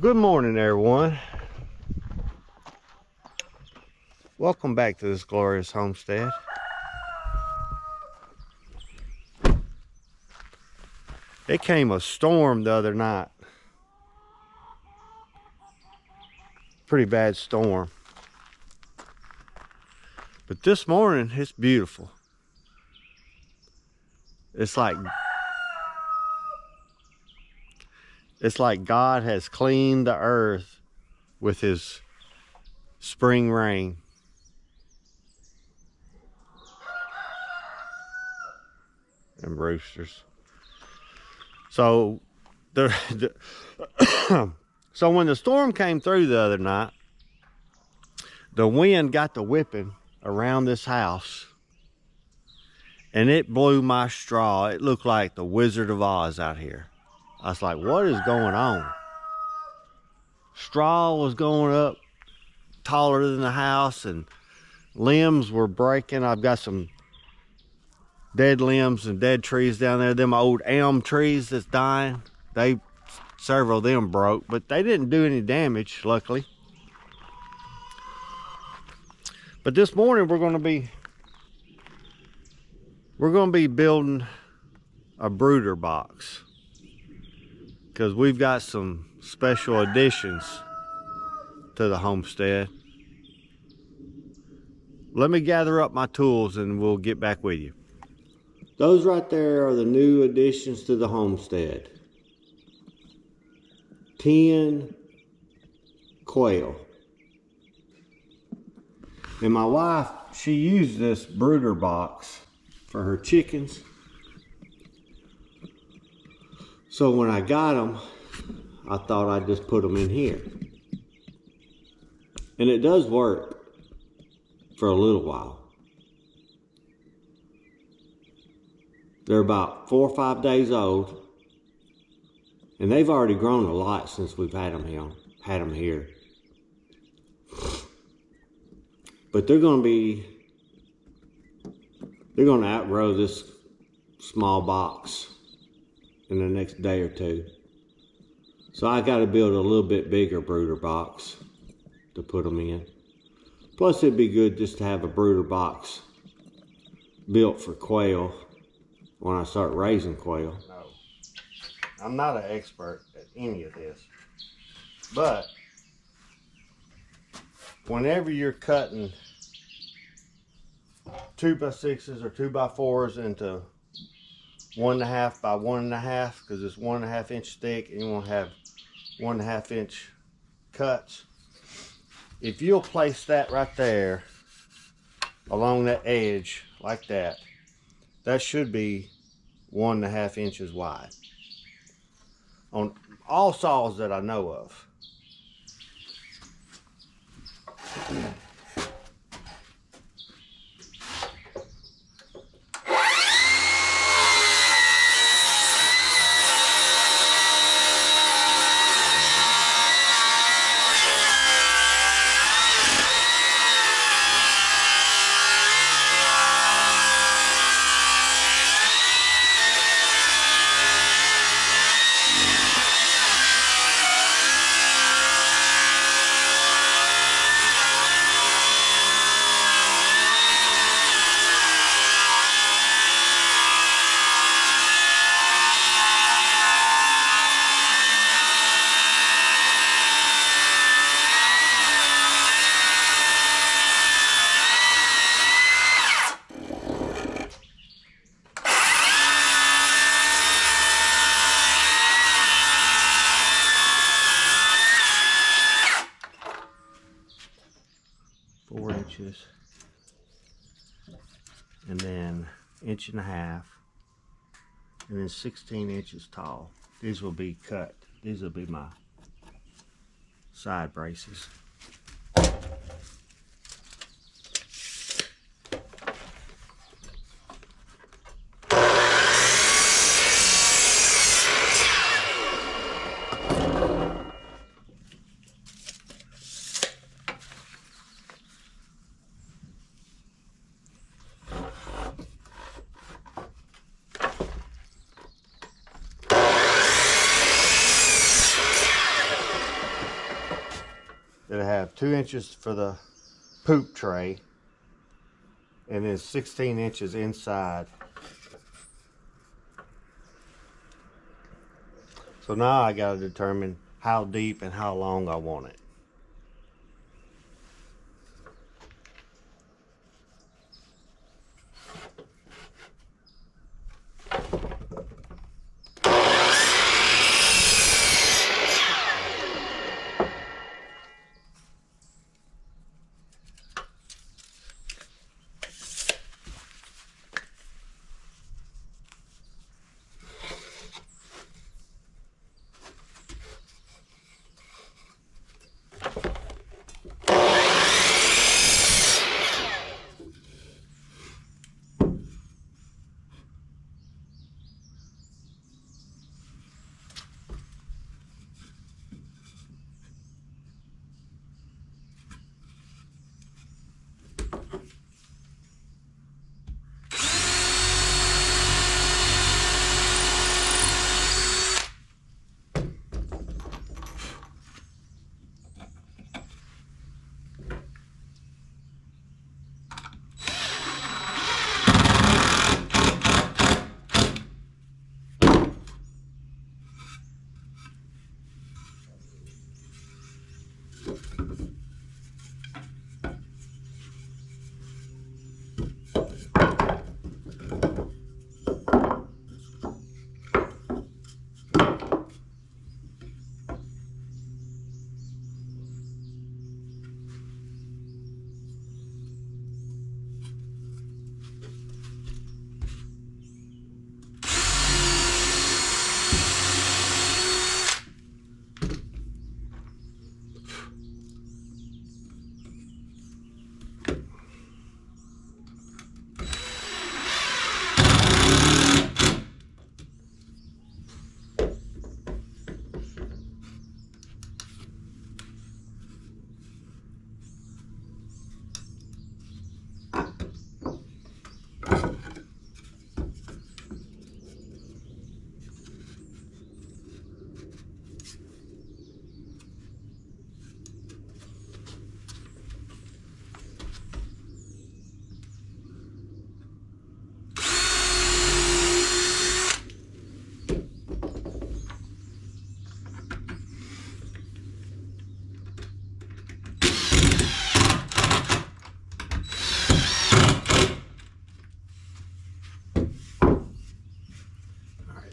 Well, good morning, everyone. Welcome back to this glorious homestead. It came a storm the other night. Pretty bad storm. But this morning, it's beautiful. It's like God has cleaned the earth with his spring rain. And roosters. So so when the storm came through the other night, the wind got to whipping around this house and it blew my straw. It looked like the Wizard of Oz out here. I was like, what is going on? Straw was going up taller than the house and limbs were breaking. I've got some dead limbs and dead trees down there. Them old elm trees that's dying. Several of them broke, but they didn't do any damage, luckily. But this morning we're going to be building a brooder box because we've got some special additions to the homestead. Let me gather up my tools and we'll get back with you. Those right there are the new additions to the homestead. 10 quail. And my wife, she used this brooder box for her chickens. So when I got them, I thought I'd just put them in here. And it does work for a little while. They're about 4 or 5 days old. And they've already grown a lot since we've had them here. But they're going to outgrow this small box in the next day or two. So I got to build a little bit bigger brooder box to put them in. Plus it'd be good just to have a brooder box built for quail when I start raising quail. No, I'm not an expert at any of this, but whenever you're cutting 2x6s or 2x4s into 1.5 by 1.5, because it's 1.5 inch thick and you want to have 1.5 inch cuts, if you'll place that right there along that edge like that, that should be 1.5 inches wide on all saws that I know of. And then 1.5 inches, and then 16 inches tall. These will be cut. These will be my side braces. It'll have 2 inches for the poop tray, and then 16 inches inside. So now I got to determine how deep and how long I want it.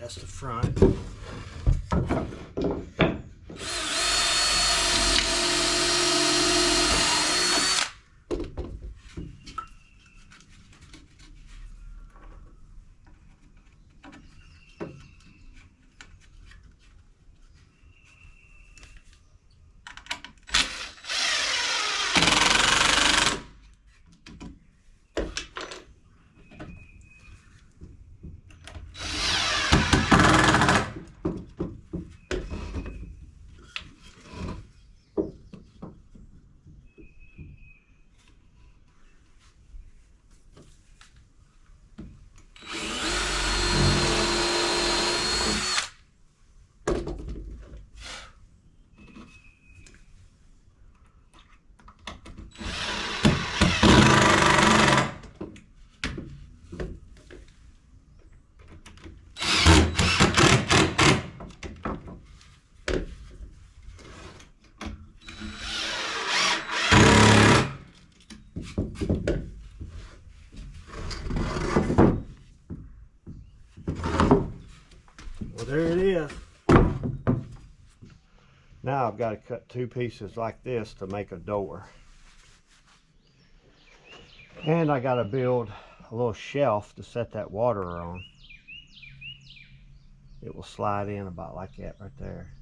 That's the front. Well, there it is. Now I've got to cut 2 pieces like this to make a door. And I got to build a little shelf to set that water on. It will slide in about like that right there.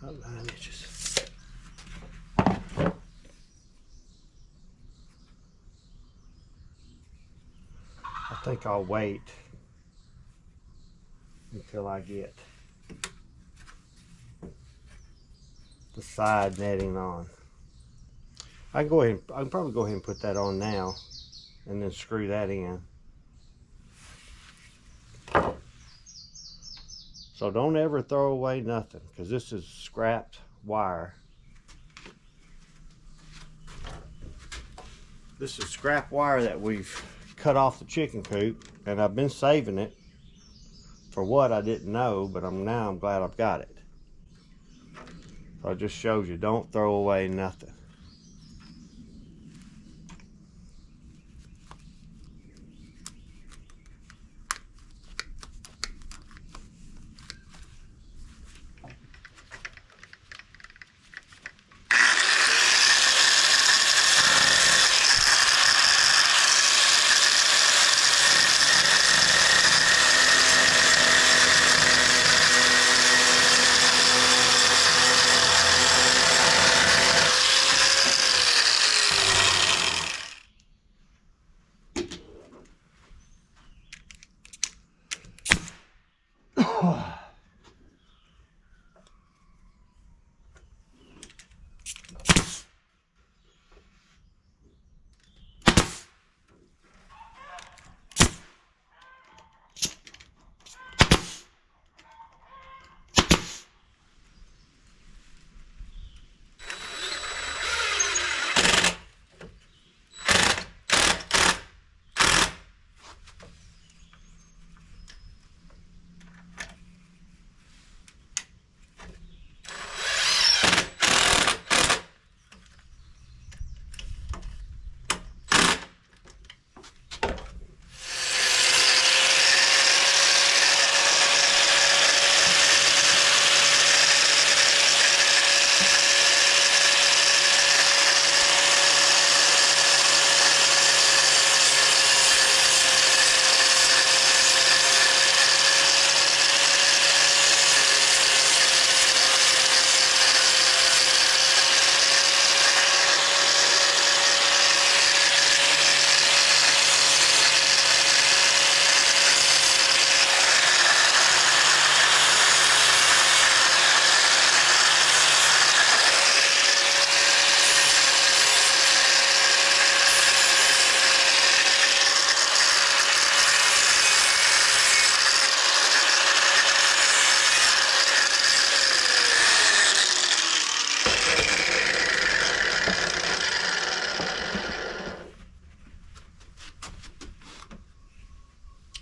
About 9 inches. I think I'll wait until I get the side netting on. I can probably go ahead and put that on now and then screw that in. So don't ever throw away nothing, because this is scrapped wire. This is scrap wire that we've cut off the chicken coop, and I've been saving it for what I didn't know, but now I'm glad I've got it. So it just shows you, don't throw away nothing.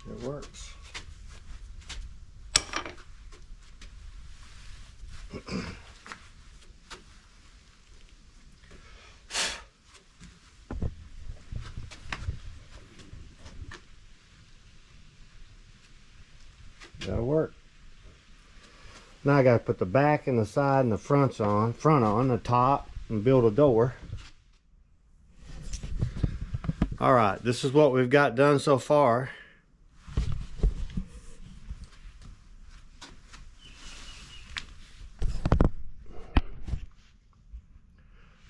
It works. That'll work. Now I got to put the back and the side and the front on the top, and build a door. All right, this is what we've got done so far.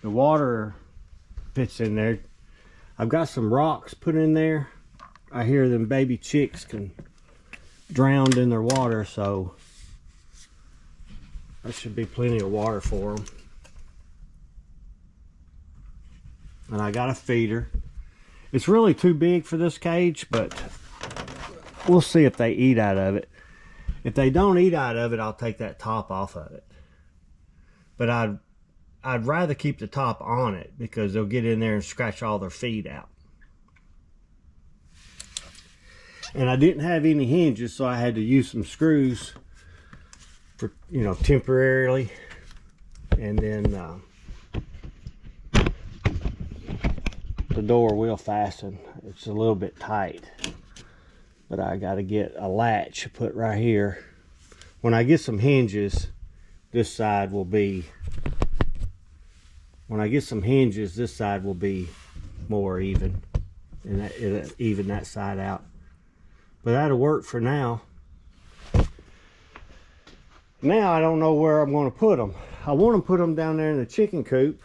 The water fits in there. I've got some rocks put in there. I hear them baby chicks can drown in their water, so that should be plenty of water for them. And I got a feeder. It's really too big for this cage, but we'll see if they eat out of it. If they don't eat out of it, I'll take that top off of it. But I'd rather keep the top on it, because they'll get in there and scratch all their feet out. And I didn't have any hinges, so I had to use some screws for, you know, temporarily. And then the door will fasten. It's a little bit tight, but I got to get a latch put right here. When I get some hinges, this side will be, this side will be more even, and it'll even that side out. But that'll work for now. Now I don't know where I'm going to put them. I want to put them down there in the chicken coop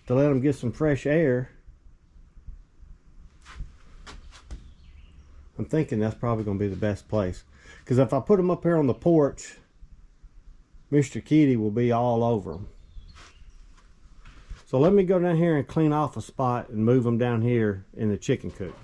to let them get some fresh air. I'm thinking that's probably going to be the best place. Because if I put them up here on the porch, Mr. Kitty will be all over them. So let me go down here and clean off a spot and move them down here in the chicken coop.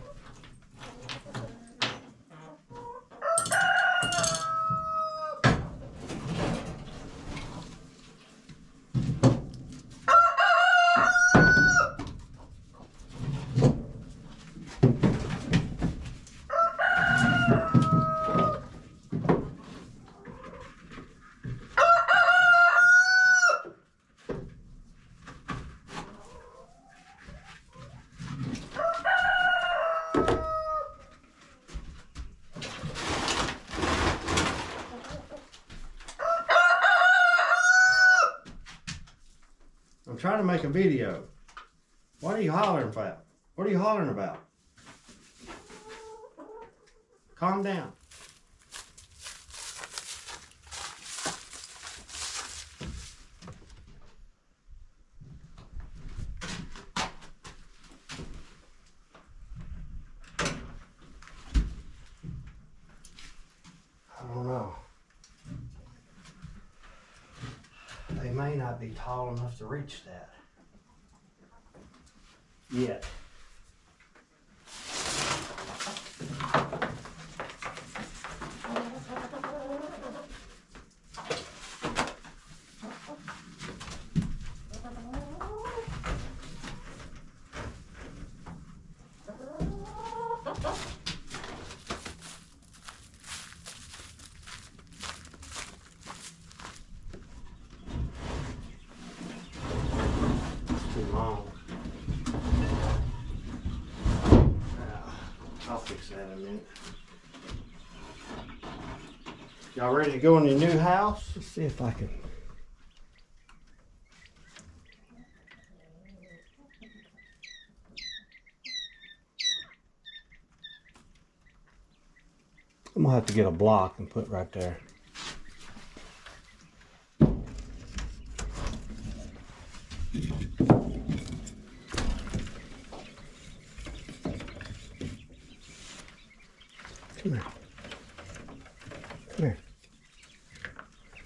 I'm trying to make a video. What are you hollering about? What are you hollering about? Calm down. I don't know. They may not be tall enough to reach that yet. I'll fix that in a minute. Y'all ready to go in your new house? Let's see if I can. I'm gonna have to get a block and put right there. Come here. Come here.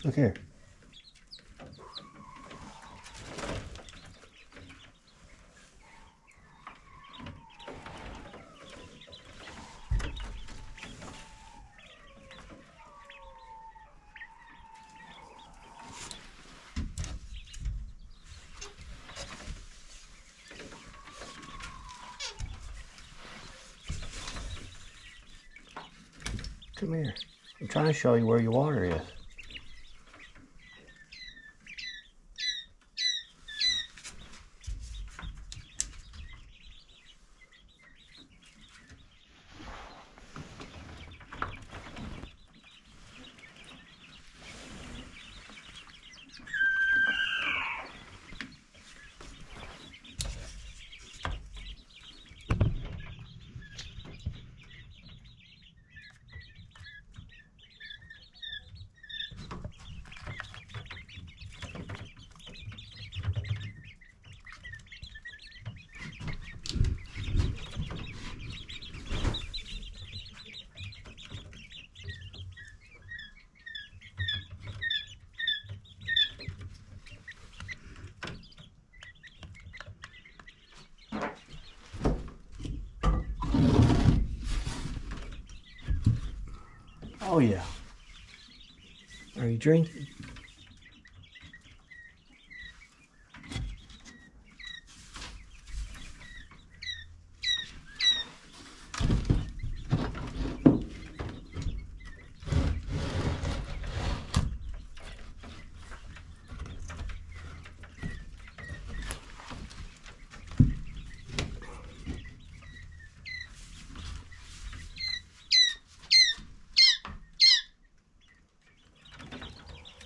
Look here. Come here. I'm trying to show you where your water is. Oh yeah. Are you drinking?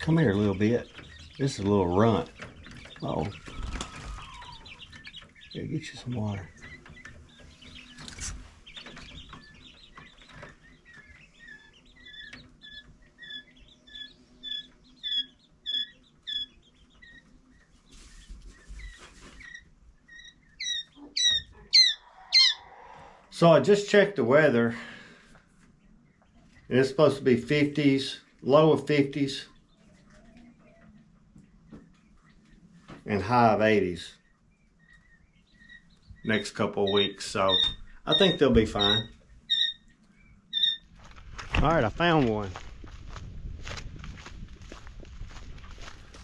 Come here a little bit. This is a little runt. Oh. Here, get you some water. So I just checked the weather. And it's supposed to be 50s, low of 50s, and high of 80s next couple of weeks. So I think they'll be fine. All right, I found one.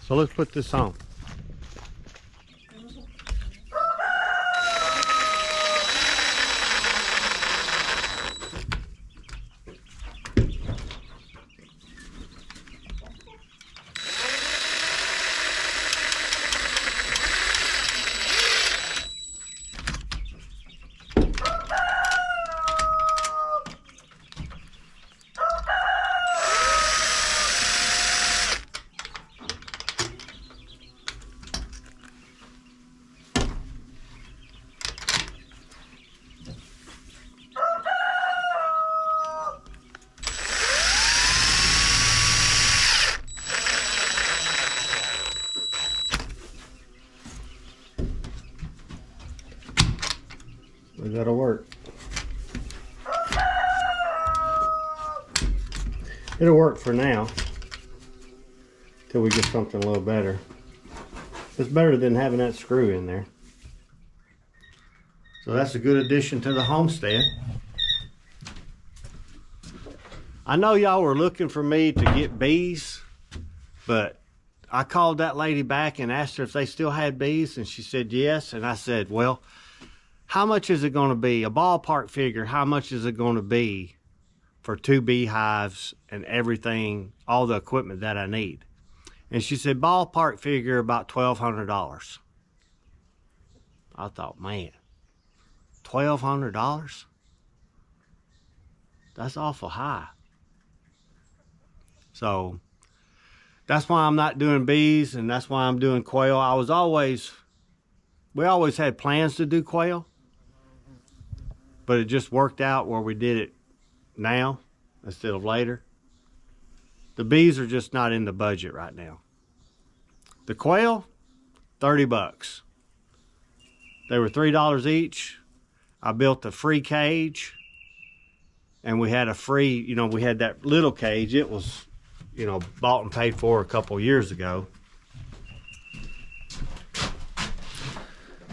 So let's put this on. That'll work. It'll work for now till we get something a little better. It's better than having that screw in there. So that's a good addition to the Homestead. I know y'all were looking for me to get bees, but I called that lady back and asked her if they still had bees, and she said yes. And I said, well, how much is it going to be? A ballpark figure, how much is it going to be for 2 beehives and everything, all the equipment that I need? And she said, ballpark figure about $1,200. I thought, man, $1,200? That's awful high. So that's why I'm not doing bees, and that's why I'm doing quail. We always had plans to do quail, but it just worked out where we did it now instead of later. The bees are just not in the budget right now. The quail, 30 bucks. They were $3 each. I built a free cage, and we had a free, we had that little cage. It was, bought and paid for a couple years ago.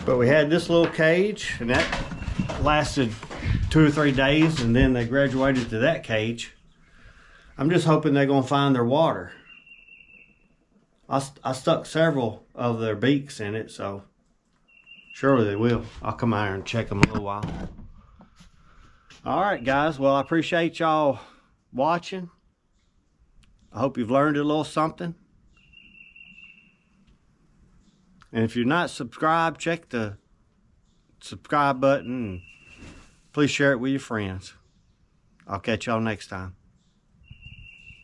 But we had this little cage, and that lasted 2 or 3 days, and then they graduated to that cage. I'm just hoping they're gonna find their water. I stuck several of their beaks in it, so surely they will. I'll come out here and check them a little while. All right, guys. Well, I appreciate y'all watching. I hope you've learned a little something. And if you're not subscribed, check the subscribe button. And please share it with your friends. I'll catch y'all next time.